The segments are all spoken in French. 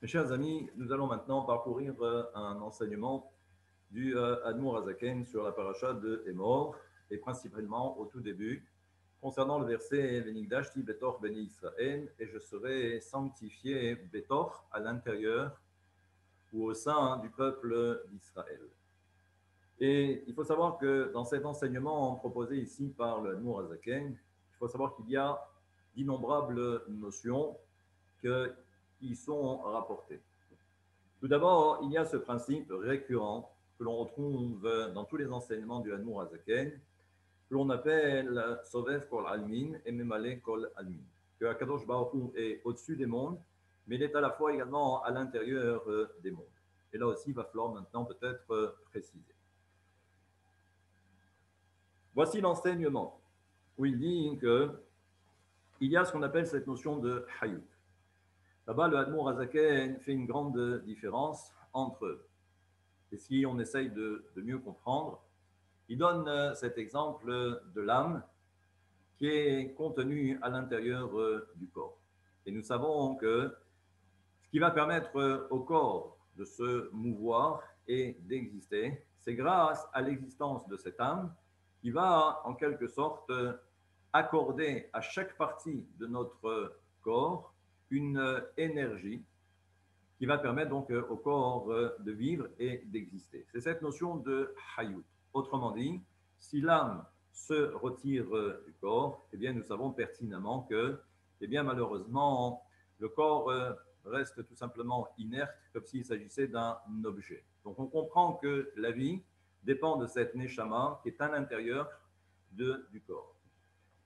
Mes chers amis, nous allons maintenant parcourir un enseignement du Admour Azaken sur la paracha de Emor, et principalement au tout début, concernant le verset Venigdashti Betor Beni Israël, et je serai sanctifié Betor à l'intérieur ou au sein du peuple d'Israël. Et il faut savoir que dans cet enseignement proposé ici par le Admour Azaken, il faut savoir qu'il y a d'innombrables notions qui sont rapportées. Tout d'abord, il y a ce principe récurrent que l'on retrouve dans tous les enseignements du Admour Azaken, que l'on appelle Sovev Kol Almin et Memale Kol Almin, que Akadosh Baruch Hu est au-dessus des mondes, mais il est à la fois également à l'intérieur des mondes. Et là aussi, il va falloir maintenant peut-être préciser. Voici l'enseignement où il dit qu'il y a ce qu'on appelle cette notion de Hayut. Là-bas, le Admour Azaken fait une grande différence entre eux. Et si on essaye de mieux comprendre, il donne cet exemple de l'âme qui est contenue à l'intérieur du corps. Et nous savons que ce qui va permettre au corps de se mouvoir et d'exister, c'est grâce à l'existence de cette âme qui va en quelque sorte accorder à chaque partie de notre corps une énergie qui va permettre donc au corps de vivre et d'exister. C'est cette notion de hayut. Autrement dit, si l'âme se retire du corps, eh bien, nous savons pertinemment que, eh bien, malheureusement, le corps reste tout simplement inerte, comme s'il s'agissait d'un objet. Donc, on comprend que la vie dépend de cette neshama qui est à l'intérieur du corps.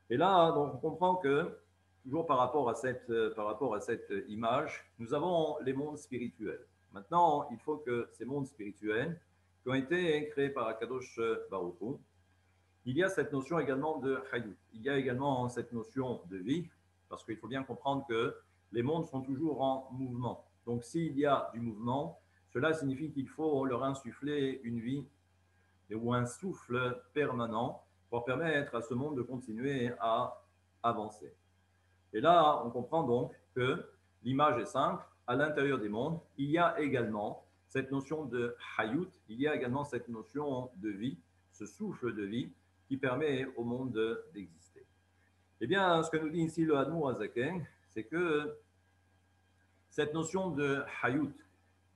Et là, donc, on comprend que toujours par rapport à cette image, nous avons les mondes spirituels. Maintenant, il faut que ces mondes spirituels, qui ont été créés par Akadosh Baruch Hu, il y a cette notion également de Hayut. Il y a également cette notion de vie, parce qu'il faut bien comprendre que les mondes sont toujours en mouvement. Donc, s'il y a du mouvement, cela signifie qu'il faut leur insuffler une vie ou un souffle permanent pour permettre à ce monde de continuer à avancer. Et là, on comprend donc que l'image est simple. À l'intérieur des mondes, il y a également cette notion de hayut, il y a également cette notion de vie, ce souffle de vie qui permet au monde d'exister. Eh bien, ce que nous dit ici le Admour Azaken, c'est que cette notion de hayut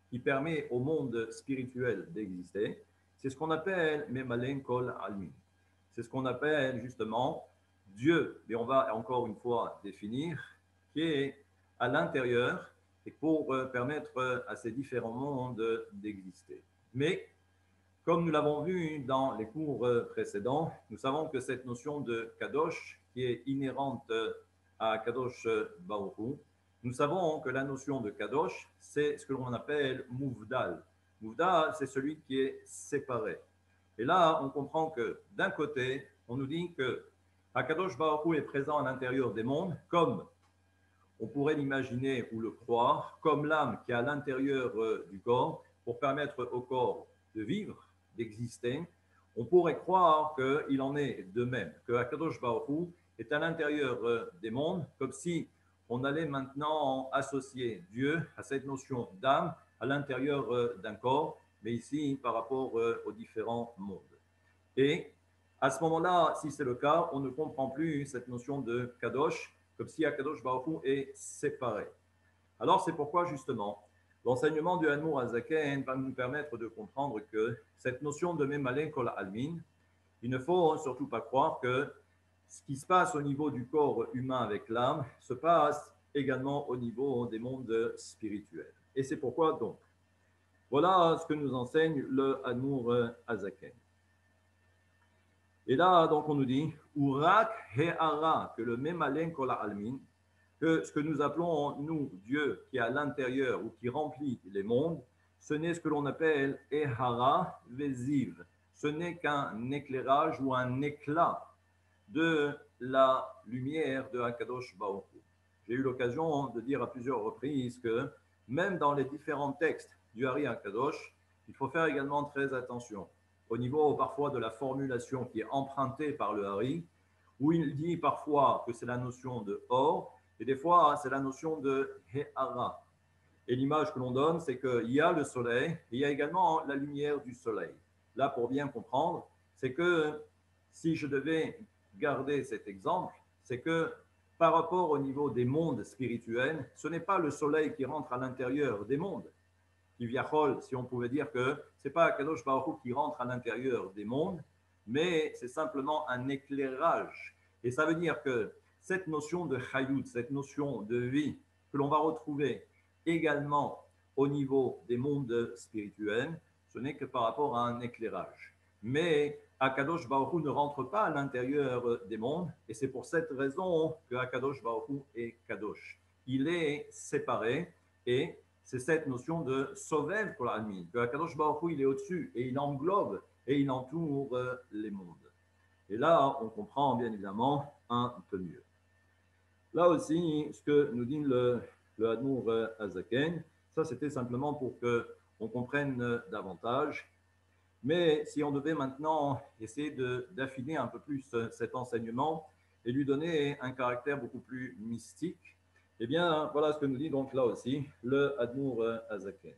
qui permet au monde spirituel d'exister, c'est ce qu'on appelle Memalen Kol Almin. C'est ce qu'on appelle justement Dieu, et on va encore une fois définir, qui est à l'intérieur et pour permettre à ces différents mondes d'exister. Mais, comme nous l'avons vu dans les cours précédents, nous savons que cette notion de Kadosh, qui est inhérente à Kadosh Baruch Hu, nous savons que la notion de Kadosh, c'est ce que l'on appelle Mouvdal. Mouvdal, c'est celui qui est séparé. Et là, on comprend que d'un côté, on nous dit que Akadosh Baruch Hu est présent à l'intérieur des mondes, comme on pourrait l'imaginer ou le croire, comme l'âme qui est à l'intérieur du corps, pour permettre au corps de vivre, d'exister. On pourrait croire qu'il en est de même, que Akadosh Baruch Hu est à l'intérieur des mondes, comme si on allait maintenant associer Dieu à cette notion d'âme à l'intérieur d'un corps, mais ici par rapport aux différents mondes. Et à ce moment-là, si c'est le cas, on ne comprend plus cette notion de Kadosh, comme si Kadosh Baruch Hu est séparé. Alors c'est pourquoi justement, l'enseignement du Admour Azaken va nous permettre de comprendre que cette notion de Memale Kol Almin, il ne faut surtout pas croire que ce qui se passe au niveau du corps humain avec l'âme se passe également au niveau des mondes spirituels. Et c'est pourquoi donc, voilà ce que nous enseigne le Admour Azaken. Et là, donc, on nous dit, Urak He'ara, que le Memalen Kol Almin, que ce que nous appelons, nous, Dieu, qui est à l'intérieur ou qui remplit les mondes, ce n'est ce que l'on appelle Ehara Veziv. Ce n'est qu'un éclairage ou un éclat de la lumière de Hakadosh Baruch Hu. J'ai eu l'occasion de dire à plusieurs reprises que même dans les différents textes du Hari Hakadosh, il faut faire également très attention au niveau parfois de la formulation qui est empruntée par le Hari, où il dit parfois que c'est la notion de or, et des fois c'est la notion de He'ara. Et l'image que l'on donne, c'est qu'il y a le soleil et il y a également la lumière du soleil. Là, pour bien comprendre, c'est que si je devais garder cet exemple, c'est que par rapport au niveau des mondes spirituels, ce n'est pas le soleil qui rentre à l'intérieur des mondes. Kiviachol, si on pouvait dire que ce n'est pas Kadosh Baruch Hu qui rentre à l'intérieur des mondes, mais c'est simplement un éclairage. Et ça veut dire que cette notion de Hayut, cette notion de vie que l'on va retrouver également au niveau des mondes spirituels, ce n'est que par rapport à un éclairage. Mais Akadosh Baruch Hu ne rentre pas à l'intérieur des mondes, et c'est pour cette raison que Akadosh Baruch Hu est Kadosh. Il est séparé, et c'est cette notion de Sovev pour l'Almin, que Akadosh Baruch Hu, il est au-dessus, et il englobe, et il entoure les mondes. Et là, on comprend bien évidemment un peu mieux. Là aussi, ce que nous dit le Admour Azaken, ça c'était simplement pour qu'on comprenne davantage. Mais si on devait maintenant essayer d'affiner un peu plus cet enseignement et lui donner un caractère beaucoup plus mystique, eh bien, voilà ce que nous dit donc là aussi le Admour Azaken.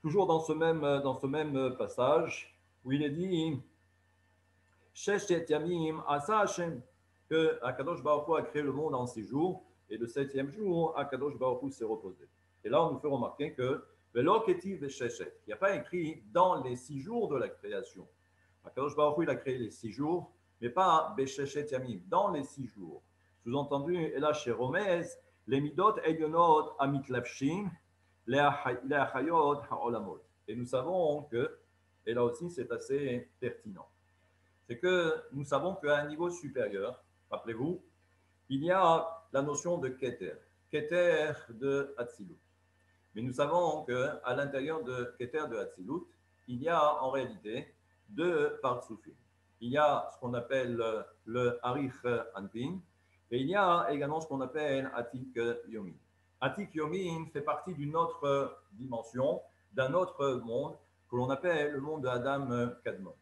Toujours dans ce même passage, où il est dit Sheshet Yamim Asa Hashem, que Akadosh Baruch Hu a créé le monde en 6 jours, et le 7e jour, Akadosh Baruch Hu s'est reposé. Et là, on nous fait remarquer que Velo Ketiv Besheshet, il n'y a pas écrit dans les 6 jours de la création. Akadosh Baruch Hu, il a créé les 6 jours, mais pas Besheshet Yamim, dans les 6 jours. Sous-entendu, et là chez Romez, les Midot Elionot Amitlavshim, les Achayot Ha'olamot. Et nous savons que, et là aussi c'est assez pertinent, c'est que nous savons qu'à un niveau supérieur, rappelez-vous, il y a la notion de Keter, Keter de Hatzilut. Mais nous savons qu'à l'intérieur de Keter de Hatzilut, il y a en réalité 2 Partsoufim. Il y a ce qu'on appelle le Arich Anpin, et il y a également ce qu'on appelle Atik Yomin. Atik Yomin fait partie d'une autre dimension, d'un autre monde, que l'on appelle le monde de Adam Kadmon.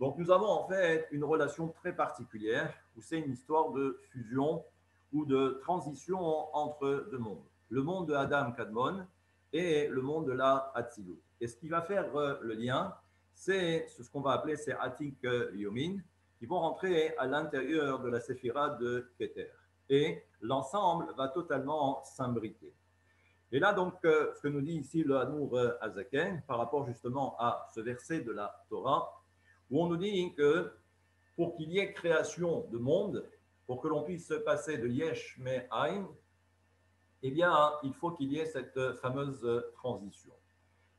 Donc nous avons en fait une relation très particulière où c'est une histoire de fusion ou de transition entre 2 mondes. Le monde de Adam Kadmon et le monde de la Hatzilut. Et ce qui va faire le lien, c'est ce qu'on va appeler ces Atik Yomin qui vont rentrer à l'intérieur de la séphira de Keter. Et l'ensemble va totalement s'imbriquer. Et là donc, ce que nous dit ici le Admour Azaken par rapport justement à ce verset de la Torah, où on nous dit que pour qu'il y ait création de monde, pour que l'on puisse passer de Yesh mais Aïn, eh bien, il faut qu'il y ait cette fameuse transition.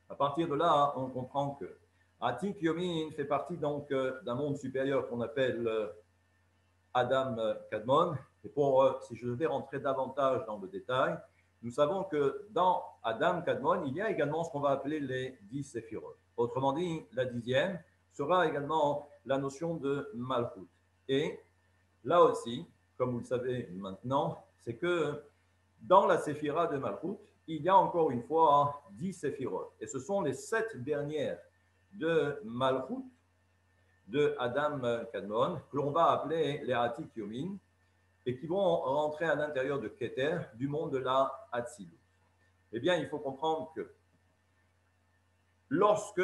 À partir de là, on comprend que Atik Yomin fait partie donc d'un monde supérieur qu'on appelle Adam Kadmon. Et pour, si je devais rentrer davantage dans le détail, nous savons que dans Adam Kadmon, il y a également ce qu'on va appeler les 10 séphirot. Autrement dit, la 10e sera également la notion de Malchut. Et là aussi, comme vous le savez maintenant, c'est que dans la séphira de Malchut, il y a encore une fois 10 séphirot. Et ce sont les 7 dernières de Malchut, de Adam Kadmon, que l'on va appeler les Atik Yomin, et qui vont rentrer à l'intérieur de Keter, du monde de la Hatzilut. Eh bien, il faut comprendre que lorsque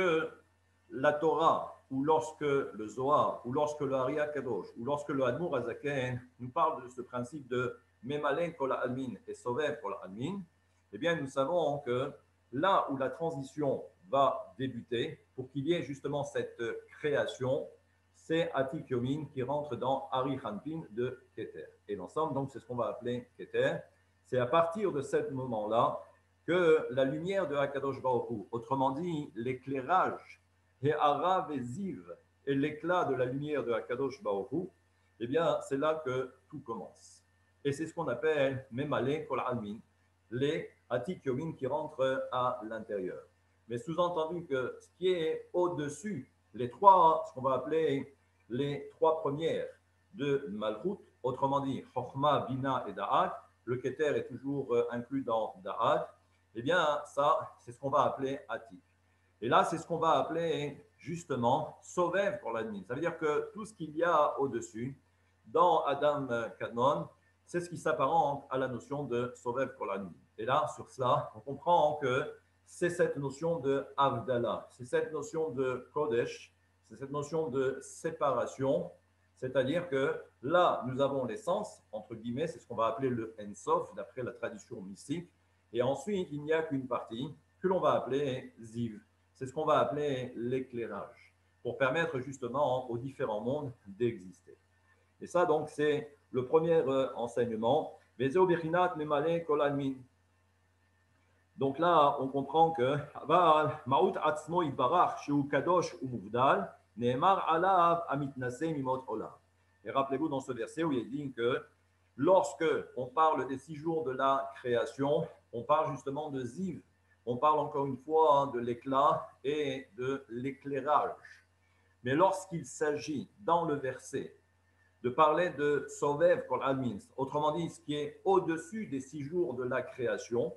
la Torah, ou lorsque le Zohar, ou lorsque le Ari HaKadosh, ou lorsque le Admour Azaken nous parle de ce principe de Memalen kol ha'almin et Sovev kol ha'almin, eh bien, nous savons que là où la transition va débuter, pour qu'il y ait justement cette création, c'est Atik Yomin qui rentre dans Ari Hanpin de Keter. Et l'ensemble, donc, c'est ce qu'on va appeler Keter. C'est à partir de ce moment-là que la lumière de Hakadosh Baruch Hu, autrement dit, l'éclairage, et Arav et Ziv, et l'éclat de la lumière de Hakadosh Baruch Hu, eh bien, c'est là que tout commence. Et c'est ce qu'on appelle Memale Kol Almin, les Atik Yomin qui rentrent à l'intérieur. Mais sous-entendu que ce qui est au-dessus, les 3, ce qu'on va appeler les 3 premières de Malchut, autrement dit, Chochma, Bina et Da'at, le Keter est toujours inclus dans Da'at, eh bien, ça, c'est ce qu'on va appeler Atik. Et là, c'est ce qu'on va appeler justement Sovev pour l'admin. Ça veut dire que tout ce qu'il y a au-dessus, dans Adam Kadmon, c'est ce qui s'apparente à la notion de Sovev Kolani. Et là, sur cela, on comprend que c'est cette notion de Avdallah, c'est cette notion de Kodesh, c'est cette notion de séparation, c'est-à-dire que là, nous avons l'essence, entre guillemets, c'est ce qu'on va appeler le Ensof, d'après la tradition mystique, et ensuite, il n'y a qu'une partie que l'on va appeler Ziv, c'est ce qu'on va appeler l'éclairage, pour permettre justement aux différents mondes d'exister. Et ça, donc, c'est le premier enseignement. Donc là, on comprend que et rappelez-vous dans ce verset où il est dit que lorsque on parle des 6 jours de la création, on parle justement de Ziv. On parle encore une fois de l'éclat et de l'éclairage. Mais lorsqu'il s'agit dans le verset de parler de Sovev Kol Almin, autrement dit, ce qui est au-dessus des 6 jours de la création,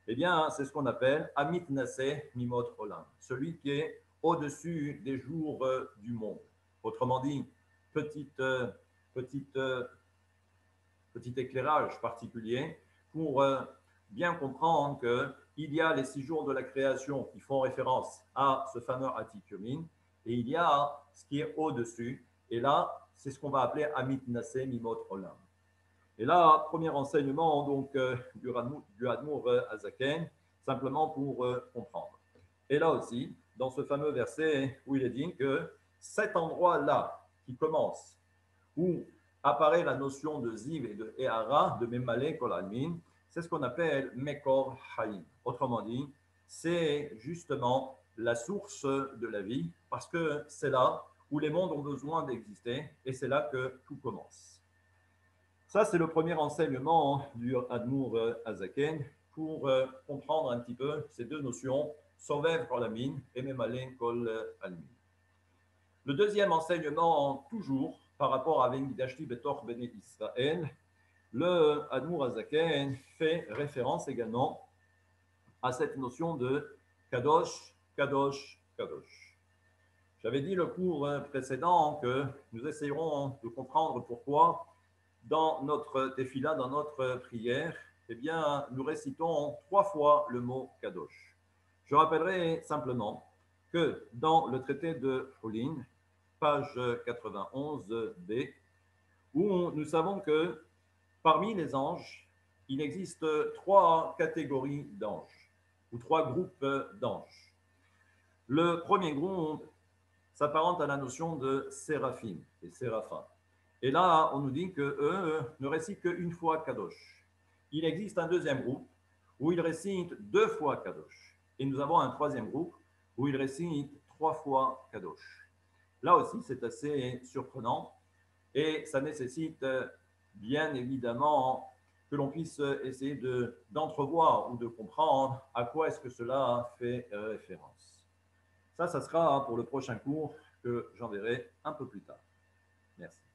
eh bien, c'est ce qu'on appelle Amit Naseh Mimot Olam, celui qui est au-dessus des jours du monde. Autrement dit, petit éclairage particulier pour bien comprendre qu'il y a les 6 jours de la création qui font référence à ce fameux Atik Yomin, et il y a ce qui est au-dessus, et là, c'est ce qu'on va appeler Amit Naseh Mimot Olam. Et là, premier enseignement donc, du Admour Azaken, simplement pour comprendre. Et là aussi, dans ce fameux verset où il est dit que cet endroit-là qui commence, où apparaît la notion de Ziv et de Ehara, de Memale Kol Almin, c'est ce qu'on appelle Mekor Haïm. Autrement dit, c'est justement la source de la vie, parce que c'est là où les mondes ont besoin d'exister, et c'est là que tout commence. Ça, c'est le premier enseignement du Admour Azaken pour comprendre un petit peu ces deux notions, Sovev Kol Almin et Memale Kol Almin. Le deuxième enseignement, toujours par rapport à Vengidashti Betor Bene Israël, le Admour Azaken fait référence également à cette notion de Kadosh, Kadosh, Kadosh. J'avais dit le cours précédent que nous essayerons de comprendre pourquoi dans notre tefila, dans notre prière, eh bien, nous récitons 3 fois le mot Kadosh. Je rappellerai simplement que dans le traité de Hulin, page 91b, où nous savons que parmi les anges, il existe 3 catégories d'anges, ou 3 groupes d'anges. Le premier groupe s'apparente à la notion de séraphim et séraphins. Et là, on nous dit qu'eux ne récitent qu'une fois Kadosh. Il existe un deuxième groupe où ils récitent 2 fois Kadosh. Et nous avons un troisième groupe où ils récitent 3 fois Kadosh. Là aussi, c'est assez surprenant et ça nécessite bien évidemment que l'on puisse essayer d'entrevoir ou de comprendre à quoi est-ce que cela fait référence. Ça sera pour le prochain cours que j'enverrai un peu plus tard. Merci.